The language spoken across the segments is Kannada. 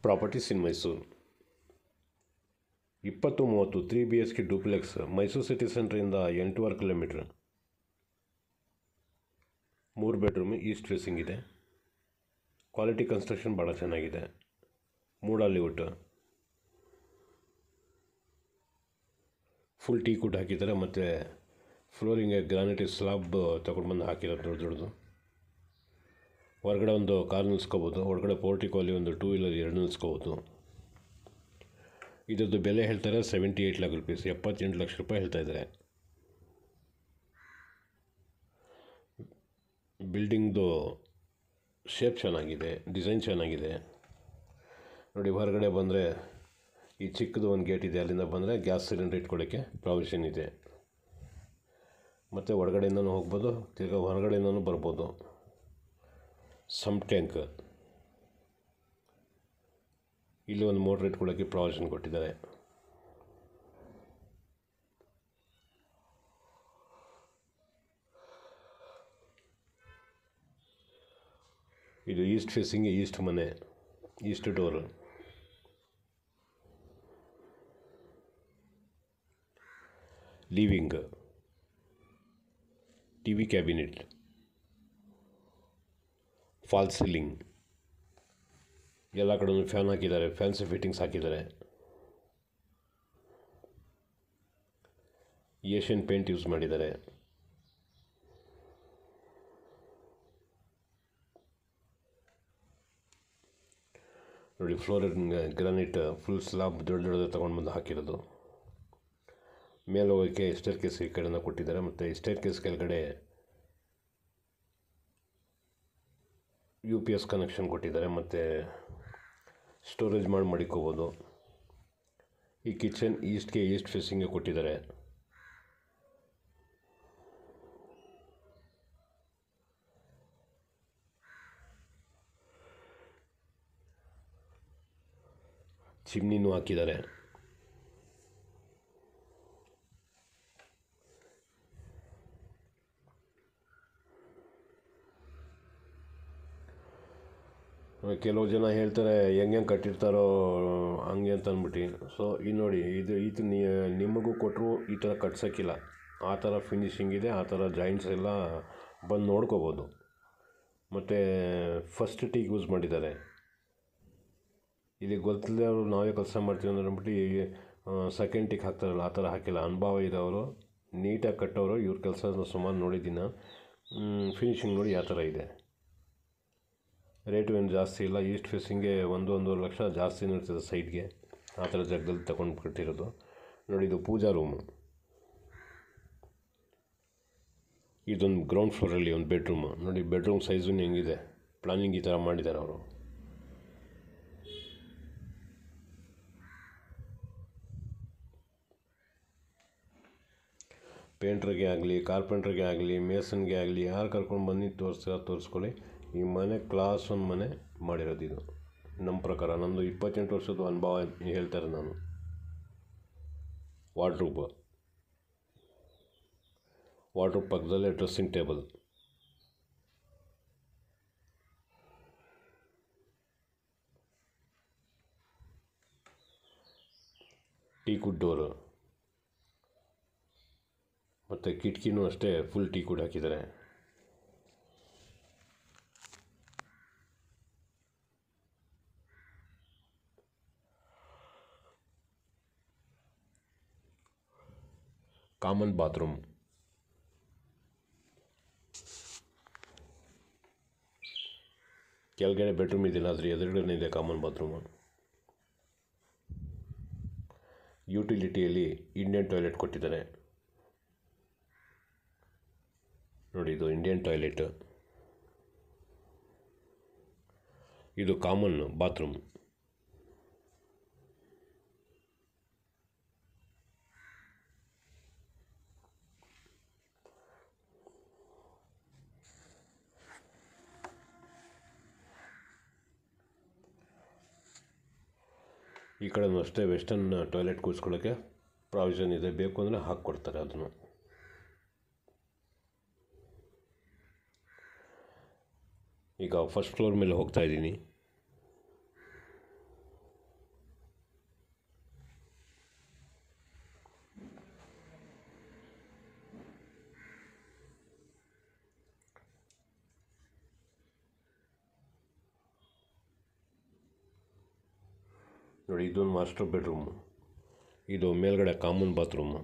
Properties in Mysuru 20-30 3 BHK duplex Mysuru city ಸೆಂಟ್ರಿಂದ 8.5 ಕಿಲೋಮೀಟ್ರ್ 3 ಬೆಡ್ರೂಮ್ ಈಸ್ಟ್ ಫೇಸಿಂಗ್ ಇದೆ. ಕ್ವಾಲಿಟಿ ಕನ್ಸ್ಟ್ರಕ್ಷನ್ ಭಾಳ ಚೆನ್ನಾಗಿದೆ. MUDA layout full teak wood ಹಾಕಿದ್ದಾರೆ ಮತ್ತು ಫ್ಲೋರಿಂಗ್ ಗ್ರಾನೈಟ್ ಸ್ಲಾಬ್ ತಗೊಂಡು ಬಂದು ಹಾಕಿರೋದು ದೊಡ್ಡದು. ಹೊರಗಡೆ ಒಂದು ಕಾರ್ ನಿಲ್ಸ್ಕೋಬೋದು. ಒಳಗಡೆ ಪೋರ್ಟಿಕೋಲಿ ಒಂದು 2 ವೀಲರ್ 2 ನಿಲ್ಸ್ಕೋಬೋದು. ಇದರದ್ದು ಬೆಲೆ ಹೇಳ್ತಾರೆ 78 lakh rupees, 78 ಲಕ್ಷ ರೂಪಾಯಿ ಹೇಳ್ತಾ ಇದ್ದಾರೆ. ಬಿಲ್ಡಿಂಗ್ದು ಶೇಪ್ ಚೆನ್ನಾಗಿದೆ, ಡಿಸೈನ್ ಚೆನ್ನಾಗಿದೆ. ನೋಡಿ, ಹೊರಗಡೆ ಬಂದರೆ ಈ ಚಿಕ್ಕದು ಒಂದು ಗೇಟ್ ಇದೆ, ಅಲ್ಲಿಂದ ಬಂದರೆ ಗ್ಯಾಸ್ ಸಿಲಿಂಡರ್ ಇಟ್ಕೊಳ್ಳೋಕ್ಕೆ ಪ್ರಾವಿಷನ್ ಇದೆ. ಮತ್ತು ಒಳಗಡೆಯಿಂದನೂ ಹೋಗ್ಬೋದು, ತಿರ್ಗಾ ಹೊರಗಡೆಯಿಂದನೂ ಬರ್ಬೋದು. ಸಮ್ ಟ್ಯಾಂಕ್, ಇಲ್ಲಿ ಒಂದು ಮೋಟ್ರ್ ಇಟ್ಕೊಳ್ಳೋಕ್ಕೆ ಪ್ರಾವಿಷನ್ ಕೊಟ್ಟಿದ್ದಾರೆ. ಇದು ಈಸ್ಟ್ ಫೇಸಿಂಗ್, ಈಸ್ಟ್ ಮನೆ, East door. Living, TV cabinet, fall ceiling, ಎಲ್ಲ ಕಡೆ ಫ್ಯಾನ್ ಹಾಕಿದ್ದಾರೆ, ಫ್ಯಾನ್ಸಿ ಫಿಟ್ಟಿಂಗ್ಸ್ ಹಾಕಿದ್ದಾರೆ. ಏಷ್ಯನ್ ಪೇಂಟ್ ಯೂಸ್ ಮಾಡಿದ್ದಾರೆ. ನೋಡಿ, ಫ್ಲೋರಿಂಗ್ ಗ್ರಾನೈಟ್ ಫುಲ್ ಸ್ಲಾಬ್ ದೊಡ್ಡದು ತೊಗೊಂಡು ಬಂದು ಹಾಕಿರೋದು. ಮೇಲೆ ಹೋಗೋಕ್ಕೆ ಸ್ಟೇರ್ ಕೇಸ್ ಈ ಕಡೆನ ಕೊಟ್ಟಿದ್ದಾರೆ. ಮತ್ತು ಸ್ಟೇರ್ ಕೇಸ್ ಕೆಳಗಡೆ UPS ಕನೆಕ್ಷನ್ ಕೊಟ್ಟಿದ್ದಾರೆ. ಮತ್ತು ಸ್ಟೋರೇಜ್ ಮಾಡಿ ಮಡಿಕೋಬೋದು. ಈ ಕಿಚನ್ ಈಸ್ಟ್ ಫೇಸಿಂಗ್ಗೆ ಕೊಟ್ಟಿದ್ದಾರೆ. ಚಿಮ್ನಿನೂ ಹಾಕಿದ್ದಾರೆ. ಕೆಲವು ಜನ ಹೇಳ್ತಾರೆ ಹೆಂಗೆ ಕಟ್ಟಿರ್ತಾರೋ ಹಂಗೆ ಅಂತ ಅಂದ್ಬಿಟ್ಟು. ಸೊ ಇದು ನೋಡಿ, ಇದು ನಿಮಗೂ ಕೊಟ್ಟರು ಈ ಥರ ಕಟ್ಸೋಕ್ಕಿಲ್ಲ. ಆ ಥರ ಫಿನಿಶಿಂಗ್ ಇದೆ, ಆ ಥರ ಜಾಯಿಂಟ್ಸ್ ಎಲ್ಲ ಬಂದು ನೋಡ್ಕೋಬೋದು. ಮತ್ತು ಫಸ್ಟ್ ಟೀಗೆ ಯೂಸ್ ಮಾಡಿದ್ದಾರೆ. ಇಲ್ಲಿ ಗೊತ್ತಿಲ್ಲದೆ ಅವರು ನಾವೇ ಕೆಲಸ ಮಾಡ್ತೀವಿ ಅಂದ್ಬಿಟ್ಟು ಸೆಕೆಂಡ್ ಟೀಗೆ ಹಾಕ್ತಾರಲ್ಲ, ಆ ಥರ ಹಾಕಿಲ್ಲ. ಅನುಭವ ಇರೋರು, ನೀಟಾಗಿ ಕಟ್ಟೋರು ಇವ್ರ ಕೆಲಸ ಸುಮಾರು ನೋಡಿದ್ದೀನಿ. ಫಿನಿಶಿಂಗ್ ನೋಡಿ ಯಾವ ಥರ ಇದೆ. ರೇಟು ಏನು ಜಾಸ್ತಿ ಇಲ್ಲ. ಈಸ್ಟ್ ಫೇಸಿಂಗ್ಗೆ 1-1.5 ಲಕ್ಷ ಜಾಸ್ತಿನೂ ಇರ್ತದೆ ಸೈಡ್ಗೆ. ಆ ಥರ ಜಾಗದಲ್ಲಿ ತಗೊಂಡು ಕಟ್ಟಿರೋದು. ನೋಡಿ, ಇದು ಪೂಜಾ ರೂಮು. ಇದೊಂದು ಗ್ರೌಂಡ್ ಫ್ಲೋರಲ್ಲಿ ಒಂದು ಬೆಡ್ರೂಮು. ನೋಡಿ, ಬೆಡ್ರೂಮ್ ಸೈಜು ಹೆಂಗಿದೆ, ಪ್ಲಾನಿಂಗ್ ಈ ಥರ ಮಾಡಿದ್ದಾರೆ ಅವರು. ಪೇಂಟ್ರಿಗೆ ಆಗಲಿ, ಕಾರ್ಪೆಂಟ್ರಿಗೆ ಆಗಲಿ, ಮೇಸನ್ಗೆ ಆಗಲಿ, ಯಾರು ಕರ್ಕೊಂಡು ಬಂದು ತೋರಿಸ್ಕೊಳ್ಳಿ. ಈ ಮನೆ ಕ್ಲಾಸ್ ಒಂದು ಮನೆ ಮಾಡಿರೋದು ಇದು. ನಮ್ಮ ಪ್ರಕಾರ, ನಮ್ಮದು 28 ವರ್ಷದ ಅನುಭವ ಹೇಳ್ತಾರೆ ನಾನು. ವಾರ್ಡ್ರೂಬ್ ಪಕ್ಕದಲ್ಲೇ dressing table, teak wood door, ಮತ್ತು ಕಿಟಕಿನೂ ಅಷ್ಟೇ ಫುಲ್ ಟೀ ಕುಡ್ ಹಾಕಿದ್ದಾರೆ. ಕಾಮನ್ ಬಾತ್ರೂಮ್, ಕೆಳಗಡೆ ಬೆಡ್ರೂಮ್ ಇದೆಯಲ್ಲ, ಅದ್ರ ಎದುರುಗಡೆ ಇದೆ ಕಾಮನ್ ಬಾತ್ರೂಮು. ಯುಟಿಲಿಟಿಯಲ್ಲಿ ಇಂಡಿಯನ್ ಟಾಯ್ಲೆಟ್ ಕೊಟ್ಟಿದ್ದಾರೆ. ನೋಡಿ, ಇದು ಇಂಡಿಯನ್ ಟಾಯ್ಲೆಟ್, ಇದು ಕಾಮನ್ ಬಾತ್ರೂಮ್. ಈ ಕಡೆನೂ ಅಷ್ಟೇ ವೆಸ್ಟರ್ನ್ ಟಾಯ್ಲೆಟ್ ಕೂರಿಸ್ಕೊಳ್ಳೋಕ್ಕೆ ಪ್ರಾವಿಷನ್ ಇದೆ. ಬೇಕು ಅಂದರೆ ಹಾಕ್ಕೊಡ್ತಾರೆ ಅದನ್ನು. ಈಗ ಫಸ್ಟ್ ಫ್ಲೋರ್ ಮೇಲೆ ಹೋಗ್ತಾ ಇದ್ದೀನಿ. ನೋಡಿ, ಇದೊಂದು ಮಾಸ್ಟರ್ ಬೆಡ್ರೂಮು. ಇದು ಮೇಲ್ಗಡೆ ಕಾಮನ್ ಬಾತ್ರೂಮು.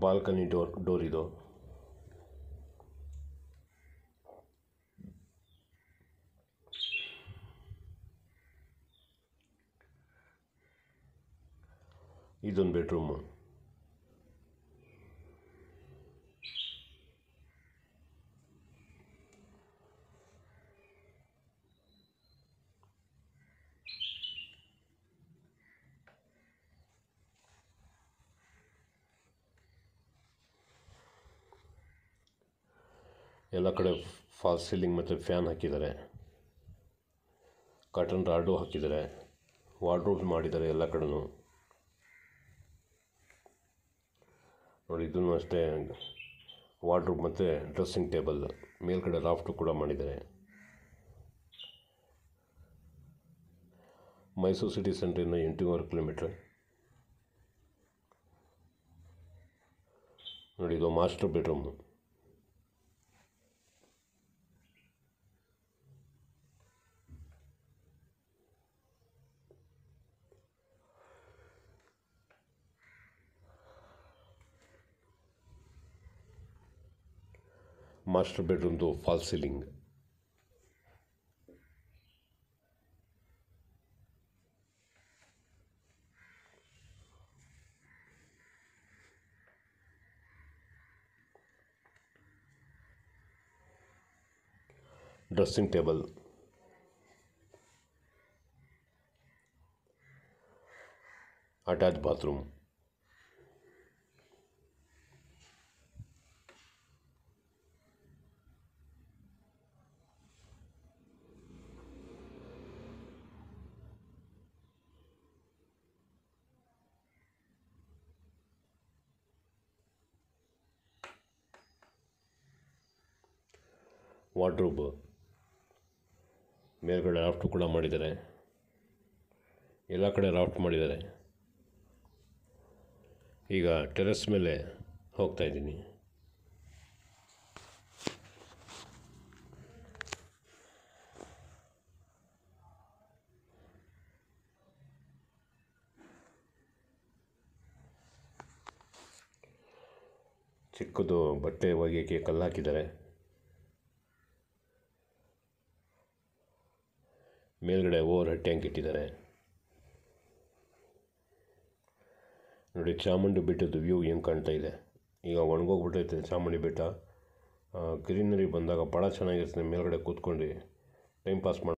ಬಾಲ್ಕನಿ ಡೋರ್ ಇದು. ಇದೊಂದು ಬೆಡ್ರೂಮು. ಎಲ್ಲ ಕಡೆ ಫಾಲ್ಸ್ ಸೀಲಿಂಗ್ ಮತ್ತು ಫ್ಯಾನ್ ಹಾಕಿದ್ದಾರೆ. ಕಾಟನ್ ರಾಡು ಹಾಕಿದ್ದಾರೆ. ವಾರ್ಡ್ರೋಬ್ ಮಾಡಿದ್ದಾರೆ ಎಲ್ಲ ಕಡೆನೂ. ನೋಡಿ, ಇದನ್ನು ಅಷ್ಟೇ ವಾರ್ಡ್ರೋಬ್ ಮತ್ತು ಡ್ರೆಸ್ಸಿಂಗ್ ಟೇಬಲ್. ಮೇಲ್ಗಡೆ ರಾಫ್ಟು ಕೂಡ ಮಾಡಿದ್ದಾರೆ. ಮೈಸೂರು ಸಿಟಿ ಸೆಂಟ್ರಿಂದ 8.5 ಕಿಲೋಮೀಟ್ರ್. ನೋಡಿ, ಇದು ಮಾಸ್ಟರ್ ಬೆಡ್ರೂಮು. ಮಾಸ್ಟರ್ ಬೆಡ್ರೂಮ್ದು false ceiling. Dressing table. Attach bathroom. Wardrobe. ಮೇಲ್ಗಡೆ ರಾಫ್ಟು ಕೂಡ ಮಾಡಿದ್ದಾರೆ. ಎಲ್ಲ ಕಡೆ ರಾಫ್ಟ್ ಮಾಡಿದ್ದಾರೆ. ಈಗ ಟೆರೆಸ್ ಮೇಲೆ ಹೋಗ್ತಾ ಇದ್ದೀನಿ. ಚಿಕ್ಕದು ಬಟ್ಟೆ ಒಗೆಯೋಕ್ಕೆ ಕಲ್ಲು ಹಾಕಿದ್ದಾರೆ. ಮೇಲ್ಗಡೆ ಓವರ್ ಹೆಡ್ ಟ್ಯಾಂಕ್ ಇಟ್ಟಿದ್ದಾರೆ. ನೋಡಿ, ಚಾಮುಂಡಿ ಬೆಟ್ಟದ ವ್ಯೂ ಹೆಂಗೆ ಕಾಣ್ತಾ ಇದೆ. ಈಗ ಒಣಗೋಗ್ಬಿಟ್ಟೈತೆ ಚಾಮುಂಡಿ ಬೆಟ್ಟ. ಗ್ರೀನರಿ ಬಂದಾಗ ಭಾಳ ಚೆನ್ನಾಗಿರ್ತದೆ. ಮೇಲ್ಗಡೆ ಕೂತ್ಕೊಂಡು ಟೈಮ್ ಪಾಸ್ ಮಾಡಿ